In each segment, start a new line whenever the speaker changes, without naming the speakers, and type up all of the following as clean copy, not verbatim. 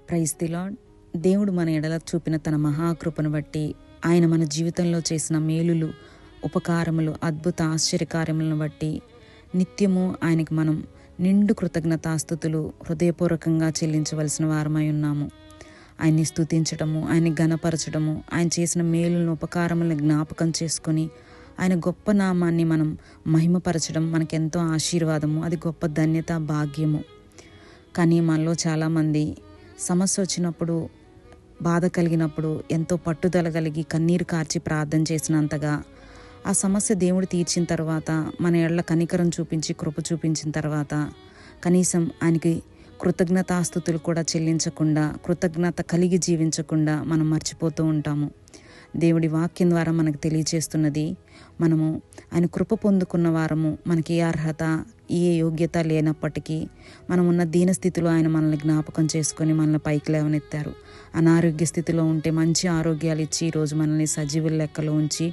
Praise the lord. దేవుడు మన ఎడల చూపిన తన మహాకృపను బట్టి, ఆయన మన జీవితంలో చేసిన మేలులు, ఉపకారములు, అద్భుత ఆశ్చర్యకార్యములను బట్టి నిత్యము ఆయనకి మనం నిండు కృతజ్ఞతాస్తుతులు హృదయపూర్వకంగా చెల్లించవలసిన వారమై ఉన్నాము. ఆయన్ని స్తుతించడము, ఆయన్ని ఘనపరచడము, ఆయన చేసిన మేలులను, ఉపకారములను జ్ఞాపకం చేసుకొని ఆయన గొప్ప నామాన్ని మనం మహిమపరచడం మనకెంతో ఆశీర్వాదము. అది గొప్ప ధన్యత, భాగ్యము. కానీ మనలో చాలామంది సమస్య వచ్చినప్పుడు, బాధ కలిగినప్పుడు ఎంతో పట్టుదల కలిగి కన్నీరు కార్చి ప్రార్థన చేసినంతగా ఆ సమస్య దేవుడు తీర్చిన తర్వాత, మన ఎడల కనికరం చూపించి కృప చూపించిన తర్వాత కనీసం ఆయనకి కృతజ్ఞతాస్తుతులు కూడా చెల్లించకుండా, కృతజ్ఞత కలిగి జీవించకుండా మనం మర్చిపోతూ ఉంటాము. దేవుడి వాక్యం ద్వారా మనకు తెలియచేస్తున్నది, మనము ఆయన కృప పొందుకున్న వారము, మనకి ఏ అర్హత, ఏ యోగ్యత లేనప్పటికీ మనం ఉన్న దీనస్థితిలో ఆయన మనల్ని జ్ఞాపకం చేసుకొని మనల్ని పైకి లేవనెత్తారు. అనారోగ్య స్థితిలో ఉంటే మంచి ఆరోగ్యాలు ఇచ్చి ఈరోజు మనల్ని సజీవుల లెక్కలో ఉంచి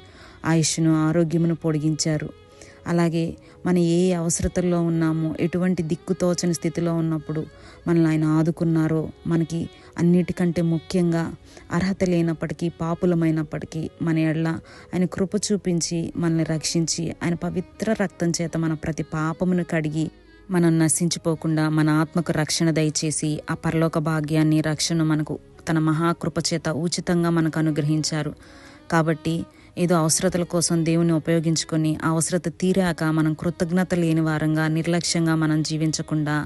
ఆయుష్ను, ఆరోగ్యమును పొడిగించారు. అలాగే మన ఏ అవసరతల్లో ఉన్నామో, ఎటువంటి దిక్కుతోచని స్థితిలో ఉన్నప్పుడు మనల్ని ఆయన ఆదుకున్నారో, మనకి అన్నిటికంటే ముఖ్యంగా అర్హత లేనప్పటికీ, పాపులమైనప్పటికీ మన ఎడల ఆయన కృప చూపించి మనల్ని రక్షించి ఆయన పవిత్ర రక్తం చేత మన ప్రతి పాపమును కడిగి మనం నశించిపోకుండా మన ఆత్మకు రక్షణ దయచేసి ఆ పరలోక భాగ్యాన్ని, రక్షణ మనకు తన మహాకృప చేత ఉచితంగా మనకు అనుగ్రహించారు. కాబట్టి ఏదో అవసరతల కోసం దేవుని ఉపయోగించుకొని ఆ అవసరత తీరాక మనం కృతజ్ఞత లేని వారంగా, నిర్లక్ష్యంగా మనం జీవించకుండా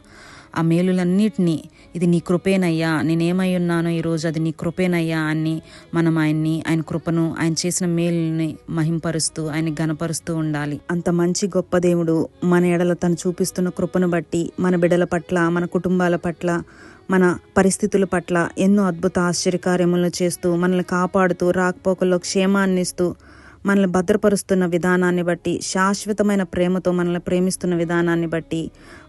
ఆ మేలులన్నిటినీ, ఇది నీ కృపేనయ్యా, నేనేమై ఉన్నానో ఈరోజు అది నీ కృపేనయ్యా అని మనం ఆయన కృపను, ఆయన చేసిన మేలుని మహింపరుస్తూ ఆయన ఘనపరుస్తూ ఉండాలి. అంత మంచి గొప్ప దేవుడు మన ఎడల తను చూపిస్తున్న కృపను బట్టి మన బిడ్డల పట్ల, మన కుటుంబాల పట్ల, మన పరిస్థితుల పట్ల ఎన్నో అద్భుత ఆశ్చర్యకార్యములను చేస్తూ, మనల్ని కాపాడుతూ, రాకపోకల్లో క్షేమాన్ని ఇస్తూ, మనల్ని భద్రపరుస్తున్న విధానాన్ని బట్టి, శాశ్వతమైన ప్రేమతో మనల్ని ప్రేమిస్తున్న విధానాన్ని బట్టి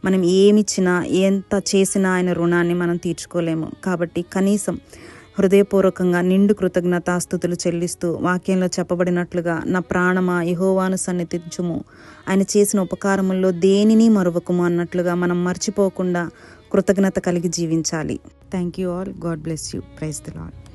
మనం ఏమిచ్చినా, ఎంత చేసినా ఆయన రుణాన్ని మనం తీర్చుకోలేము. కాబట్టి కనీసం హృదయపూర్వకంగా నిండు కృతజ్ఞతాస్తుతులు చెల్లిస్తూ, వాక్యంలో చెప్పబడినట్లుగా నా ప్రాణమా యెహోవాను సన్నిధించుము, ఆయన చేసిన ఉపకారముల్లో దేనిని మరువకుము అన్నట్లుగా మనం మర్చిపోకుండా కృతజ్ఞత కలిగి జీవించాలి. Thank you all. God bless you. Praise the lord.